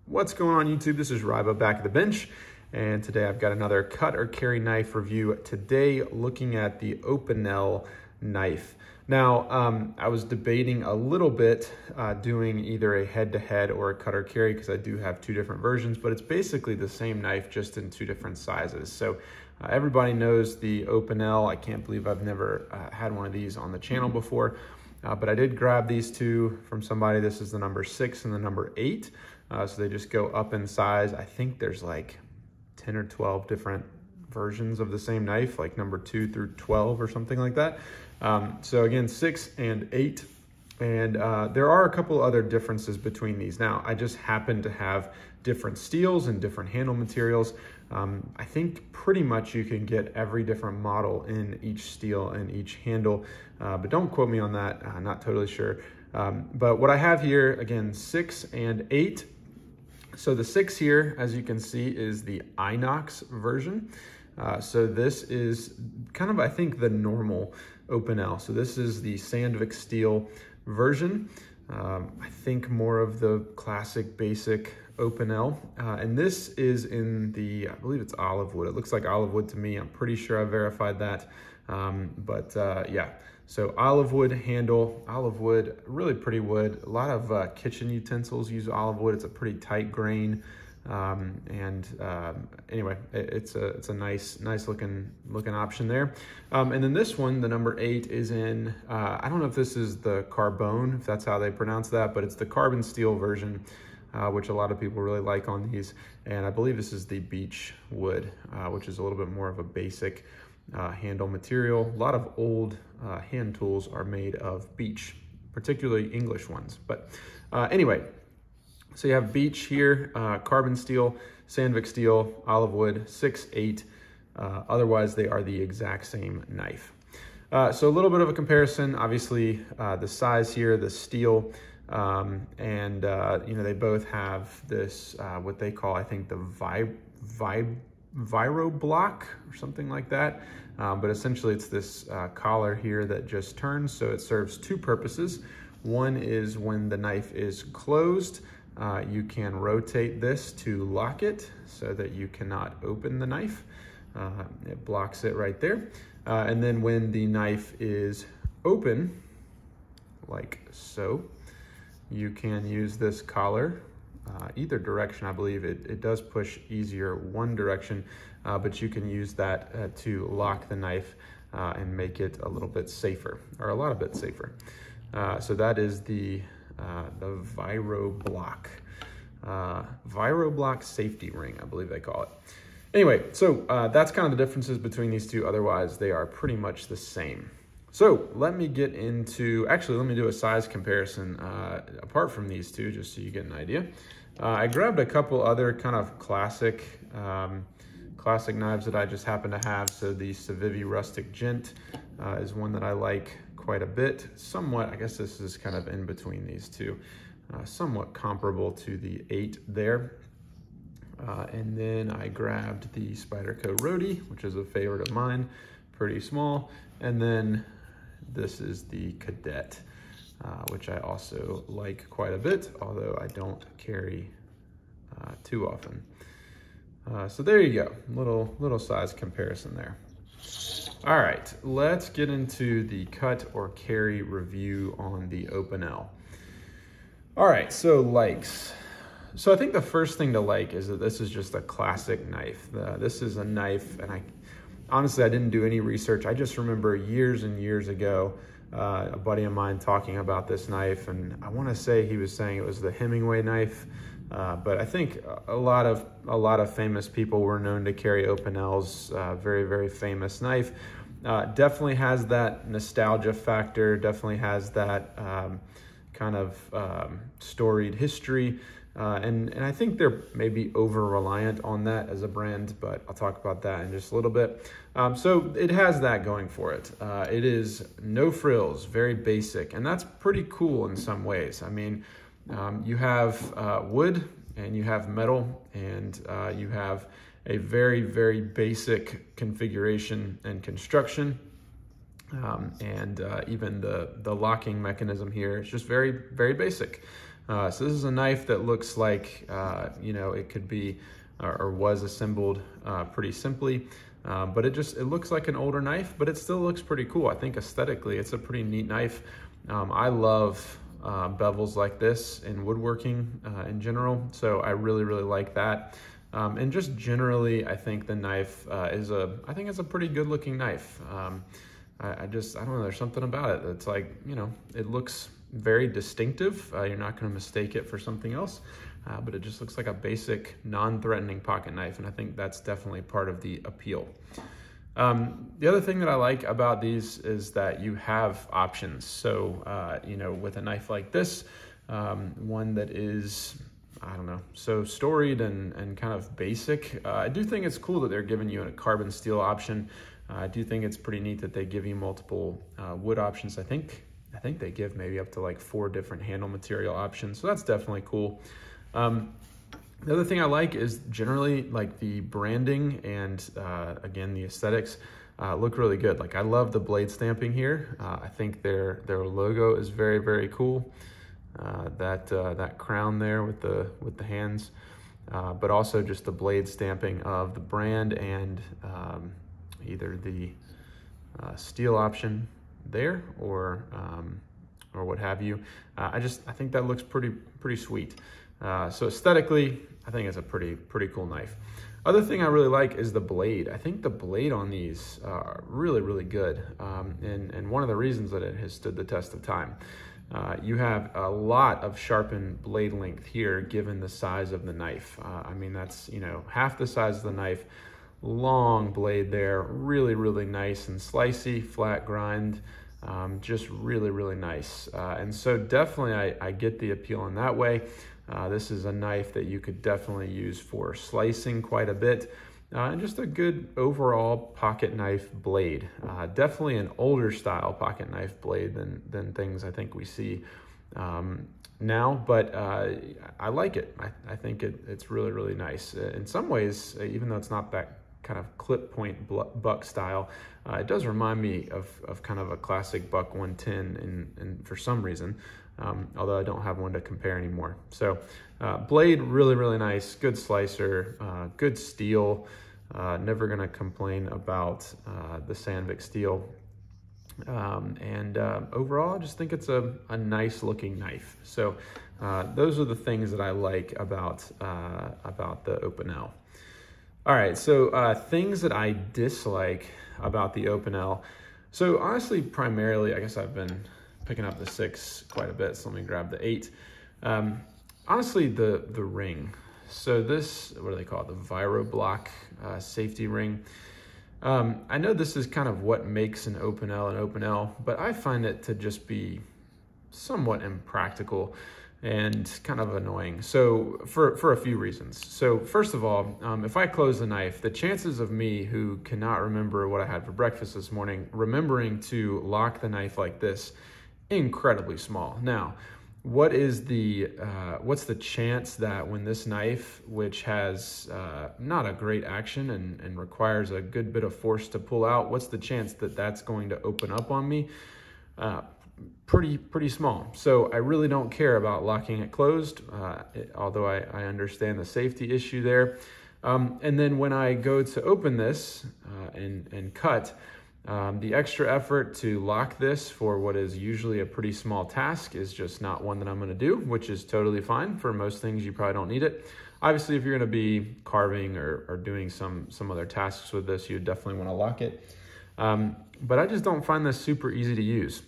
What's going on YouTube? This is Ryba back at the bench, and today I've got another cut or carry knife review. Today looking at the Opinel knife. Now I was debating a little bit doing either a head-to-head or a cut or carry because I do have two different versions, but it's basically the same knife just in two different sizes. So everybody knows the Opinel. I can't believe I've never had one of these on the channel before. But I did grab these two from somebody. This is the number 6 and the number 8. So they just go up in size. I think there's like 10 or 12 different versions of the same knife, like number 2 through 12 or something like that. So again, 6 and 8. And there are a couple other differences between these. Now, I just happen to have different steels and different handle materials. I think pretty much you can get every different model in each steel and each handle, but don't quote me on that, I'm not totally sure. But what I have here, again, 6 and 8. So the 6 here, as you can see, is the inox version. So this is kind of, I think, the normal Opinel. So this is the Sandvik steel version. I think more of the classic basic Opinel. And this is in the, I believe it's olive wood. It looks like olive wood to me. I'm pretty sure I verified that. Yeah, so olive wood handle, olive wood, really pretty wood. A lot of kitchen utensils use olive wood. It's a pretty tight grain. Anyway, it's a nice looking option there. And then this one, the number 8, is in, I don't know if this is the carbone, if that's how they pronounce that, but it's the carbon steel version, which a lot of people really like on these. And I believe this is the beech wood, which is a little bit more of a basic handle material. A lot of old hand tools are made of beech, particularly English ones. But anyway, so you have beech here, carbon steel, Sandvik steel, olive wood, 6, 8. Otherwise, they are the exact same knife. So a little bit of a comparison. Obviously, the size here, the steel, and you know, they both have this what they call, I think, the Viro block or something like that. But essentially, it's this collar here that just turns, so it serves two purposes. One is when the knife is closed, you can rotate this to lock it so that you cannot open the knife. It blocks it right there. And then when the knife is open, like so, you can use this collar either direction. I believe it does push easier one direction, but you can use that to lock the knife and make it a little bit safer, or a lot of bit safer. So that is the Viro block safety ring, I believe they call it. Anyway, so that's kind of the differences between these two. Otherwise, they are pretty much the same. So let me get into, actually, let me do a size comparison apart from these two, just so you get an idea. I grabbed a couple other kind of classic knives that I just happen to have. So the Civivi Rustic Gent is one that I like quite a bit. Somewhat, I guess this is kind of in between these two. Somewhat comparable to the 8 there. And then I grabbed the Spyderco Rhodey, which is a favorite of mine, pretty small. And then this is the Cadet, which I also like quite a bit, although I don't carry too often. So there you go, little size comparison there. All right, let's get into the cut or carry review on the Opinel. All right, so likes. So I think the first thing to like is that this is just a classic knife. This is a knife, and honestly, I didn't do any research. I just remember years and years ago, a buddy of mine talking about this knife, and I want to say he was saying it was the Hemingway knife, but I think a lot of famous people were known to carry Opinel's very famous knife. Definitely has that nostalgia factor. Definitely has that kind of storied history. And I think they're maybe over-reliant on that as a brand, but I'll talk about that in just a little bit. So it has that going for it. It is no frills, very basic, and that's pretty cool in some ways. I mean, you have wood and you have metal, and you have a very basic configuration and construction. Even the locking mechanism here is just very basic. So this is a knife that looks like, you know, it could be or was assembled pretty simply, but it looks like an older knife, but it still looks pretty cool. I think aesthetically, it's a pretty neat knife. I love bevels like this in woodworking in general, so I really, really like that. And just generally, I think the knife I think it's a pretty good looking knife. I don't know, there's something about it that's like, you know, it looks very distinctive. You're not going to mistake it for something else, but it just looks like a basic non-threatening pocket knife, and I think that's definitely part of the appeal. The other thing that I like about these is that you have options. So, you know, with a knife like this, one that is, I don't know, so storied and kind of basic, I do think it's cool that they're giving you a carbon steel option. I do think it's pretty neat that they give you multiple wood options. I think they give maybe up to like 4 different handle material options, so that's definitely cool. The other thing I like is generally like the branding and again, the aesthetics look really good. Like I love the blade stamping here. I think their logo is very, very cool. That crown there with the hands, but also just the blade stamping of the brand and either the steel option there or what have you. I think that looks pretty sweet. So aesthetically, I think it's a pretty cool knife. Other thing I really like is the blade. I think the blade on these are really, really good. And one of the reasons that it has stood the test of time. You have a lot of sharpened blade length here, given the size of the knife. I mean, that's, you know, half the size of the knife, long blade there, really, really nice and slicey, flat grind, just really, really nice. And so definitely I get the appeal in that way. This is a knife that you could definitely use for slicing quite a bit. And just a good overall pocket knife blade. Definitely an older style pocket knife blade than things I think we see now, but I like it. I think it's really, really nice. In some ways, even though it's not that kind of clip point buck style, it does remind me of kind of a classic buck 110 and for some reason, although I don't have one to compare anymore. So blade, really, really nice, good slicer, good steel. Never gonna complain about the Sandvik steel. Overall, I just think it's a nice looking knife. So those are the things that I like about the Opinel. All right, so things that I dislike about the Opinel. So honestly, primarily, I guess I've been picking up the 6 quite a bit, so let me grab the 8. Honestly, the ring. So this, what do they call it? The ViroBlock safety ring. I know this is kind of what makes an Opinel, but I find it to just be somewhat impractical and kind of annoying. So for a few reasons. So first of all, if I close the knife, the chances of me, who cannot remember what I had for breakfast this morning, remembering to lock the knife like this, incredibly small. Now, what's the chance that when this knife, which has not a great action and requires a good bit of force to pull out, what's the chance that that's going to open up on me? Pretty small. So I really don't care about locking it closed, although I understand the safety issue there. And then when I go to open this and cut, the extra effort to lock this for what is usually a pretty small task is just not one that I'm going to do, which is totally fine. For most things, you probably don't need it. Obviously, if you're going to be carving or doing some other tasks with this, you definitely want to lock it. But I just don't find this super easy to use.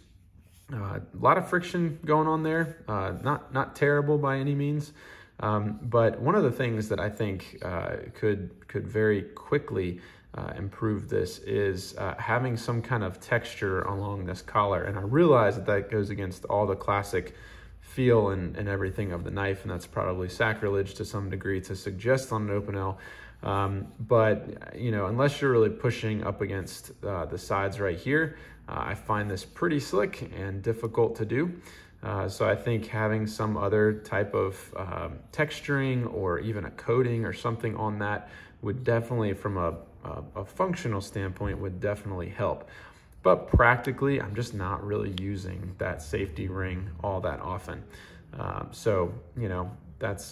A lot of friction going on there, not terrible by any means. But one of the things that I think could very quickly improve this is having some kind of texture along this collar. And I realize that goes against all the classic feel and everything of the knife, and that's probably sacrilege to some degree to suggest on an Opinel. But you know, unless you're really pushing up against the sides right here, I find this pretty slick and difficult to do. So I think having some other type of texturing or even a coating or something on that would definitely, from a functional standpoint, would definitely help. But practically, I'm just not really using that safety ring all that often. So, you know, that's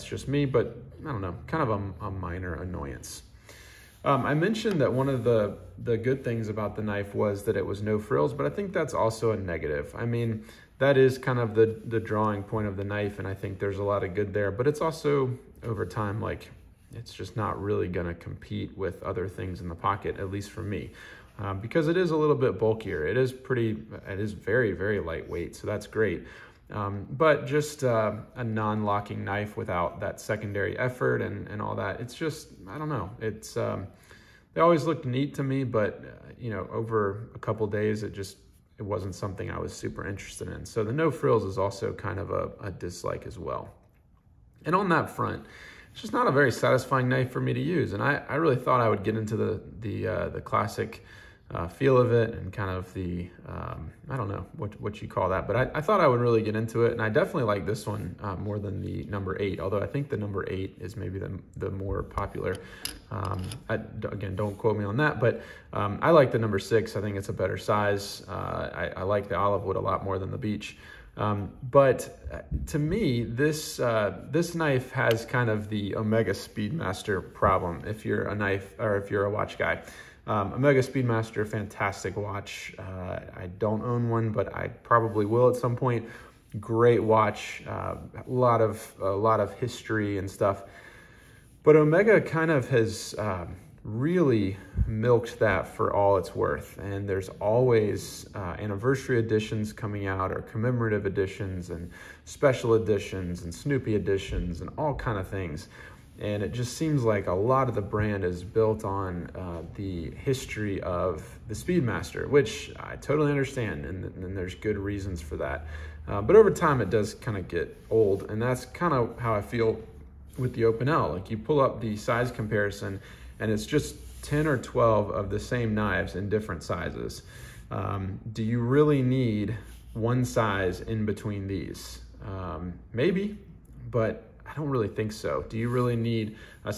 just me, but I don't know, kind of a minor annoyance. I mentioned that one of the good things about the knife was that it was no frills, but I think that's also a negative. I mean, that is kind of the drawing point of the knife, and I think there's a lot of good there, but it's also, over time, like, it's just not really gonna compete with other things in the pocket, at least for me, because it is a little bit bulkier. It is very, very lightweight, so that's great. But just a non-locking knife without that secondary effort and all that, it's just, I don't know. It's they always looked neat to me, but you know, over a couple days, it wasn't something I was super interested in. So the no frills is also kind of a dislike as well. And on that front, it's just not a very satisfying knife for me to use. And I really thought I would get into the classic feel of it and kind of the, I don't know what you call that, but I thought I would really get into it. And I definitely like this one more than the number 8, although I think the number 8 is maybe the more popular. Again, don't quote me on that, but I like the number 6. I think it's a better size. I like the olive wood a lot more than the beech. But to me, this knife has kind of the Omega Speedmaster problem if you're a knife or if you're a watch guy. Omega Speedmaster, fantastic watch. I don't own one, but I probably will at some point. Great watch, a lot of history and stuff. But Omega kind of has really milked that for all it's worth. And there's always anniversary editions coming out, or commemorative editions and special editions and Snoopy editions and all kind of things. And it just seems like a lot of the brand is built on the history of the Speedmaster, which I totally understand, and there's good reasons for that. But over time, it does kind of get old, and that's kind of how I feel with the Opinel. Like, you pull up the size comparison, and it's just 10 or 12 of the same knives in different sizes. Do you really need one size in between these? Maybe, but I don't really think so. Do you really need an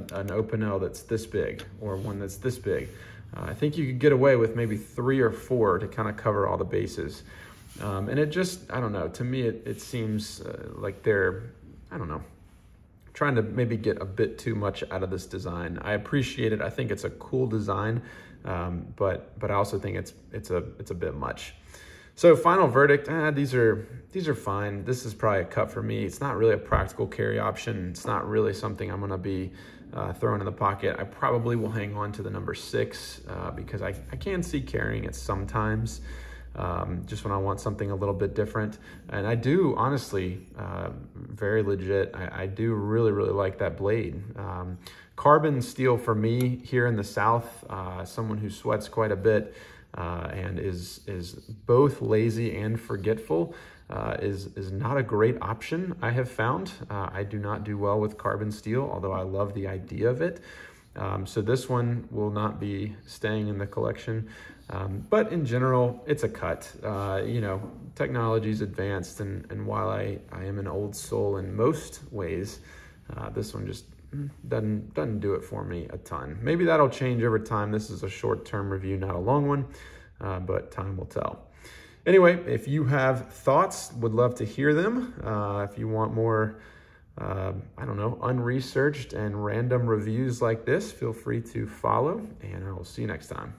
Opinel that's this big or one that's this big? I think you could get away with maybe 3 or 4 to kind of cover all the bases. And it just, I don't know, to me it seems like they're, I don't know, trying to maybe get a bit too much out of this design. I appreciate it. I think it's a cool design, but I also think it's a bit much. So final verdict, these are fine. This is probably a cut for me. It's not really a practical carry option. It's not really something I'm gonna be throwing in the pocket. I probably will hang on to the number 6 because I can see carrying it sometimes, just when I want something a little bit different. And I do, honestly, very legit, I do really like that blade. Carbon steel for me here in the South, someone who sweats quite a bit, and is both lazy and forgetful, is not a great option, I have found. I do not do well with carbon steel, although I love the idea of it. So this one will not be staying in the collection. But in general, it's a cut. You know, technology's advanced, and while I am an old soul in most ways, this one just doesn't do it for me a ton. Maybe that'll change over time. This is a short-term review, not a long one, but time will tell. Anyway, if you have thoughts, would love to hear them. If you want more, I don't know, unresearched and random reviews like this, feel free to follow, and I will see you next time.